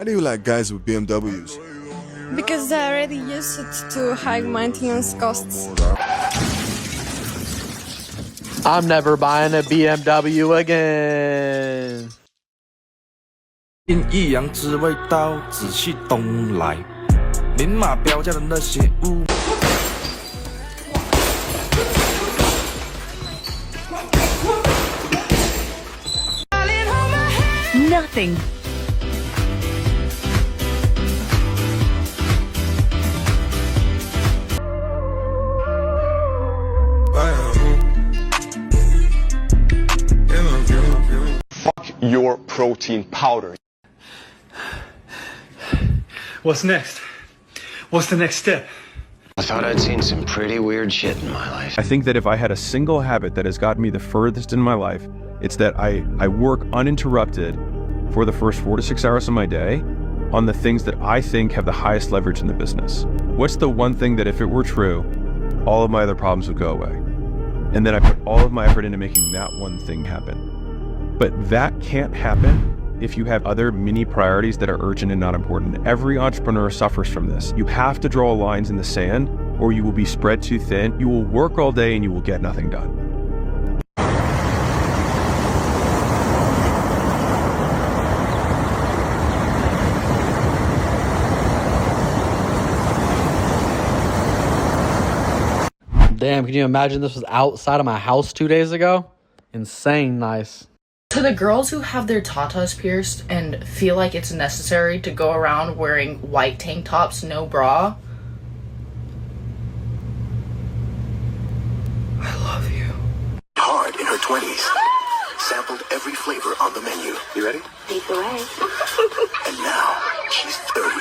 Why do you like guys with BMWs? Because they're already used to high maintenance costs. I'm never buying a BMW again. 一阳之味道，仔细东来，明码标价的那些物。Nothing. Fuck your protein powder. What's next? What's the next step? I thought I'd seen some pretty weird shit in my life. I think that if I had a single habit that has gotten me the furthest in my life, it's that I work uninterrupted for the first 4 to 6 hours of my day on the things that I think have the highest leverage in the business. What's the one thing that if it were true, all of my other problems would go away? And then I put all of my effort into making that one thing happen. But that can't happen if you have other mini priorities that are urgent and not important. Every entrepreneur suffers from this. You have to draw lines in the sand or you will be spread too thin. You will work all day and you will get nothing done. Damn, can you imagine this was outside of my house 2 days ago? Insane nice. To the girls who have their tatas pierced and feel like it's necessary to go around wearing white tank tops, no bra, I love you. Hard in her 20s. Sampled every flavor on the menu. You ready? Lead the way. And now, she's 30,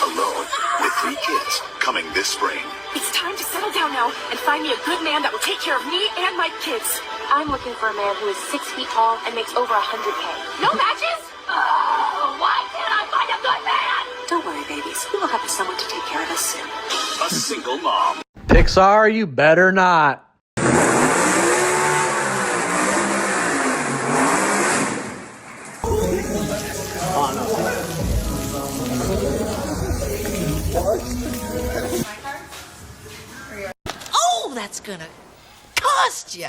alone, with 3 kids, coming this spring. It's time to settle down now and find me a good man that will take care of me and my kids. I'm looking for a man who is 6 feet tall and makes over $100K. No matches? Oh, why can't I find a good man? Don't worry, babies. We will have someone to take care of us soon. A single mom. Pixar, you better not. Oh, that's gonna cost ya.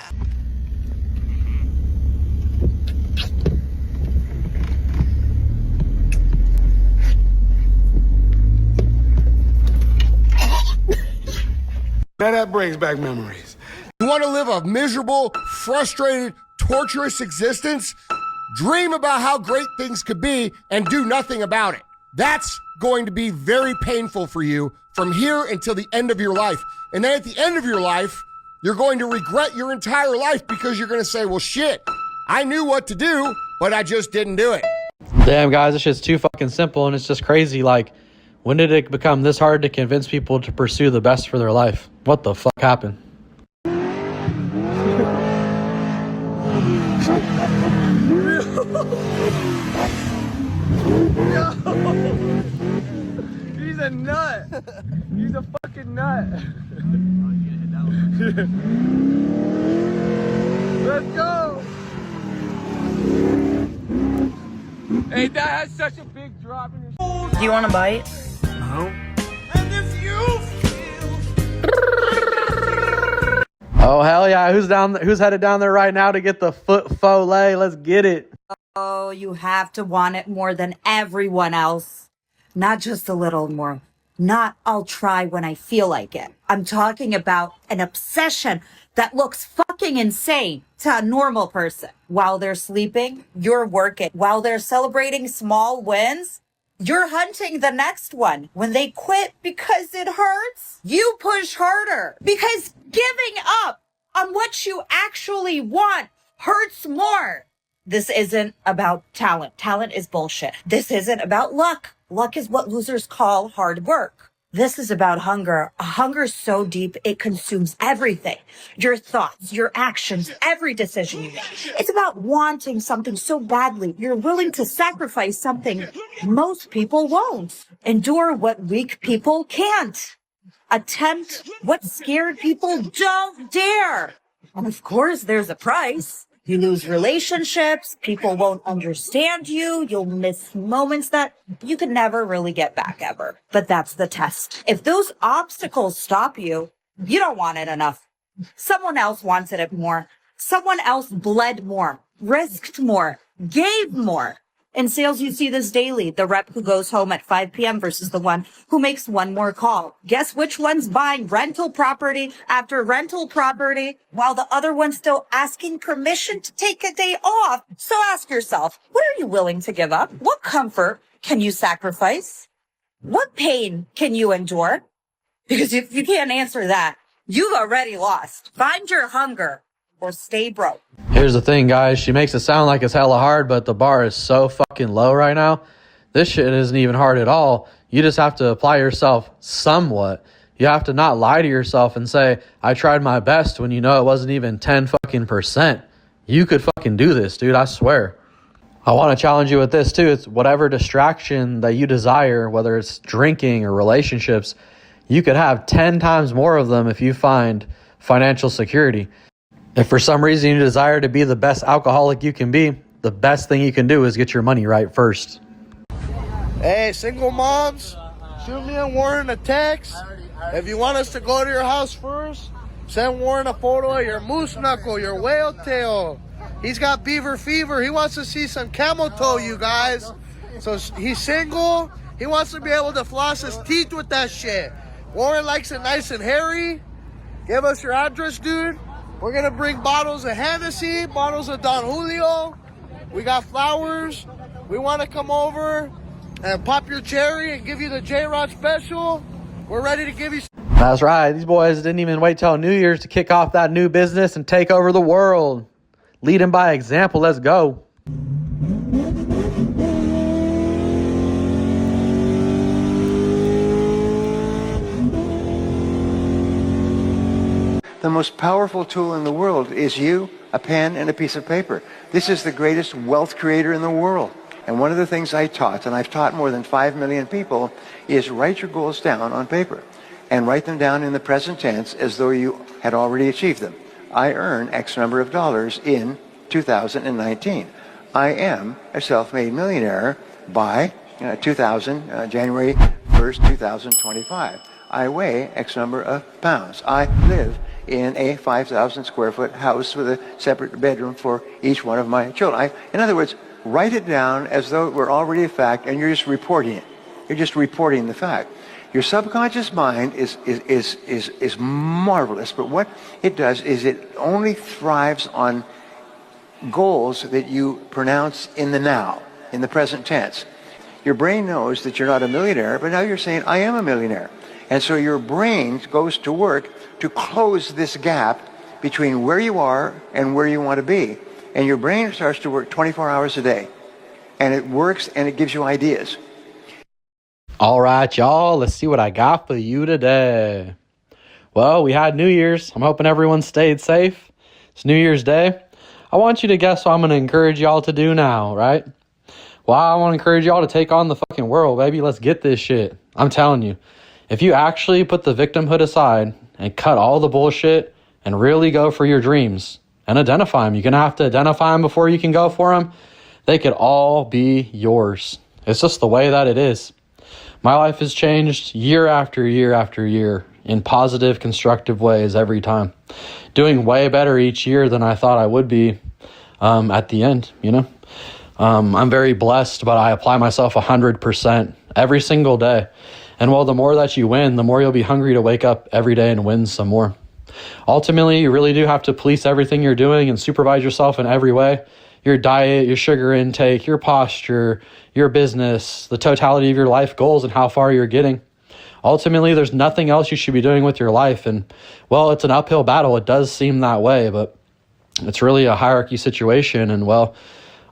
Now that brings back memories. You want to live a miserable, frustrated, torturous existence? Dream about how great things could be and do nothing about it. That's going to be very painful for you from here until the end of your life. And then at the end of your life, you're going to regret your entire life because you're going to say, well, shit, I knew what to do, but I just didn't do it. Damn, guys, this shit's too fucking simple and it's just crazy. Like, when did it become this hard to convince people to pursue the best for their life? What the fuck happened? He's a nut. He's a fucking nut. Let's go. Hey, that has such a big drop in his. Do you want to bite? No. Oh, hell yeah. Who's headed down there right now to get the foot fillet? Let's get it. Oh, you have to want it more than everyone else. Not just a little more. Not I'll try when I feel like it. I'm talking about an obsession that looks fucking insane to a normal person. While they're sleeping, you're working. While they're celebrating small wins, you're hunting the next one. When they quit because it hurts, you push harder. Because giving up on what you actually want hurts more. This isn't about talent. Talent is bullshit. This isn't about luck. Luck is what losers call hard work. This is about hunger. A hunger so deep, it consumes everything. Your thoughts, your actions, every decision you make. It's about wanting something so badly, you're willing to sacrifice something most people won't. Endure what weak people can't. Attempt what scared people don't dare. And of course, there's a price. You lose relationships. People won't understand you. You'll miss moments that you can never really get back ever. But that's the test. If those obstacles stop you, you don't want it enough. Someone else wanted it more. Someone else bled more, risked more, gave more. In sales, you see this daily. The rep who goes home at 5 p.m. versus the one who makes one more call. Guess which one's buying rental property after rental property while the other one's still asking permission to take a day off? So ask yourself, what are you willing to give up? What comfort can you sacrifice? What pain can you endure? Because if you can't answer that, you've already lost. Find your hunger or stay broke. Here's the thing, guys. She makes it sound like it's hella hard, but the bar is so fucking low right now. This shit isn't even hard at all. You just have to apply yourself somewhat. You have to not lie to yourself and say, I tried my best, when you know it wasn't even 10 fucking %. You could fucking do this, dude. I swear. I want to challenge you with this too. It's whatever distraction that you desire, whether it's drinking or relationships, you could have 10 times more of them if you find financial security. If for some reason you desire to be the best alcoholic you can be, the best thing you can do is get your money right first. Hey, single moms, shoot me and Warren a text. If you want us to go to your house first, send Warren a photo of your moose knuckle, your whale tail. He's got beaver fever. He wants to see some camel toe, you guys. So he's single. He wants to be able to floss his teeth with that shit. Warren likes it nice and hairy. Give us your address, dude. We're going to bring bottles of Hennessy, bottles of Don Julio. We got flowers. We want to come over and pop your cherry and give you the J-Rod special. We're ready to give you... That's right. These boys didn't even wait till New Year's to kick off that new business and take over the world. Leading by example. Let's go. The most powerful tool in the world is you, a pen, and a piece of paper. This is the greatest wealth creator in the world. And one of the things I taught, and I've taught more than 5 million people, is write your goals down on paper. And write them down in the present tense as though you had already achieved them. I earn X number of dollars in 2019. I am a self-made millionaire by January 1st, 2025. I weigh X number of pounds. I live in a 5,000 square foot house with a separate bedroom for each one of my children. In other words, write it down as though it were already a fact, and you're just reporting it. You're just reporting the fact. Your subconscious mind is marvelous, but what it does is it only thrives on goals that you pronounce in the now, in the present tense. Your brain knows that you're not a millionaire, but now you're saying, I am a millionaire. And so your brain goes to work to close this gap between where you are and where you want to be. And your brain starts to work 24 hours a day. And it works and it gives you ideas. All right, y'all, let's see what I got for you today. Well, we had New Year's. I'm hoping everyone stayed safe. It's New Year's Day. I want you to guess what I'm going to encourage y'all to do now, right? Well, I want to encourage y'all to take on the fucking world, baby. Let's get this shit. I'm telling you. If you actually put the victimhood aside and cut all the bullshit and really go for your dreams and identify them, you're going to have to identify them before you can go for them. They could all be yours. It's just the way that it is. My life has changed year after year after year in positive, constructive ways every time. Doing way better each year than I thought I would be at the end, you know. I'm very blessed, but I apply myself 100% every single day. And well, the more that you win, the more you'll be hungry to wake up every day and win some more. Ultimately, you really do have to police everything you're doing and supervise yourself in every way. Your diet, your sugar intake, your posture, your business, the totality of your life goals and how far you're getting. Ultimately, there's nothing else you should be doing with your life. And well, it's an uphill battle. It does seem that way, but it's really a hierarchy situation. And well,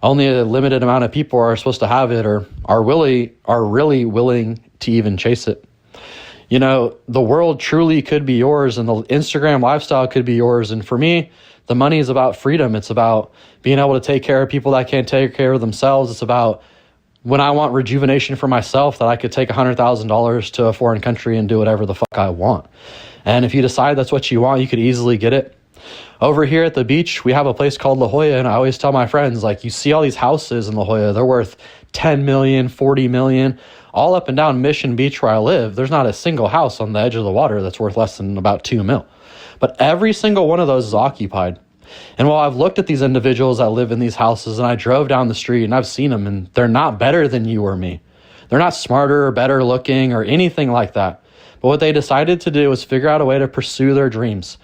only a limited amount of people are supposed to have it or are really willing to even chase it. You know, the world truly could be yours and the Instagram lifestyle could be yours. And for me, the money is about freedom. It's about being able to take care of people that can't take care of themselves. It's about when I want rejuvenation for myself, that I could take $100,000 to a foreign country and do whatever the fuck I want. And if you decide that's what you want, you could easily get it. Over here at the beach, we have a place called La Jolla, and I always tell my friends, like, you see all these houses in La Jolla, they're worth 10 million, 40 million, all up and down Mission Beach where I live. There's not a single house on the edge of the water that's worth less than about 2 mil. But every single one of those is occupied. And while I've looked at these individuals that live in these houses, and I drove down the street and I've seen them, and they're not better than you or me. They're not smarter or better looking or anything like that. But what they decided to do was figure out a way to pursue their dreams.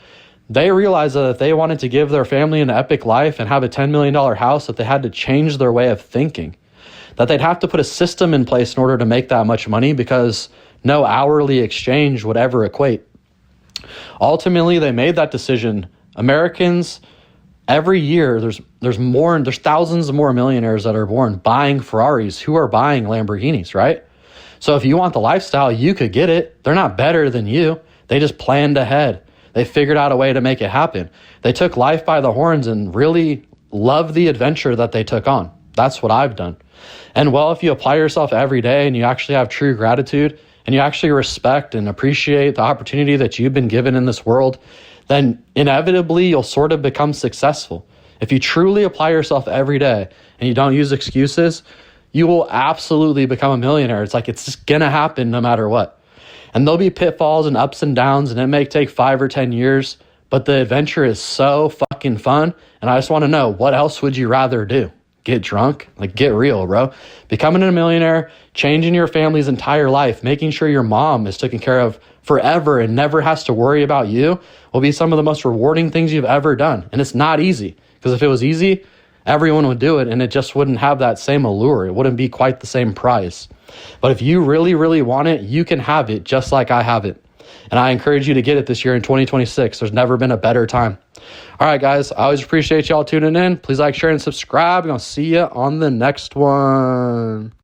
They realized that if they wanted to give their family an epic life and have a $10 million house, that they had to change their way of thinking. That they'd have to put a system in place in order to make that much money, because no hourly exchange would ever equate. Ultimately, they made that decision. Americans, every year, there's thousands of more millionaires that are born buying Ferraris, who are buying Lamborghinis, right? So if you want the lifestyle, you could get it. They're not better than you. They just planned ahead. They figured out a way to make it happen. They took life by the horns and really loved the adventure that they took on. That's what I've done. And well, if you apply yourself every day and you actually have true gratitude and you actually respect and appreciate the opportunity that you've been given in this world, then inevitably you'll sort of become successful. If you truly apply yourself every day and you don't use excuses, you will absolutely become a millionaire. It's like, it's just gonna happen no matter what. And there'll be pitfalls and ups and downs, and it may take 5 or 10 years, but the adventure is so fucking fun. And I just want to know, what else would you rather do? Get drunk? Like, get real, bro. Becoming a millionaire, changing your family's entire life, making sure your mom is taken care of forever and never has to worry about you will be some of the most rewarding things you've ever done. And it's not easy, because if it was easy, everyone would do it, and it just wouldn't have that same allure. It wouldn't be quite the same price. But if you really, really want it, you can have it just like I have it. And I encourage you to get it this year in 2026. There's never been a better time. All right, guys, I always appreciate y'all tuning in. Please like, share, and subscribe. I'm going to see you on the next one.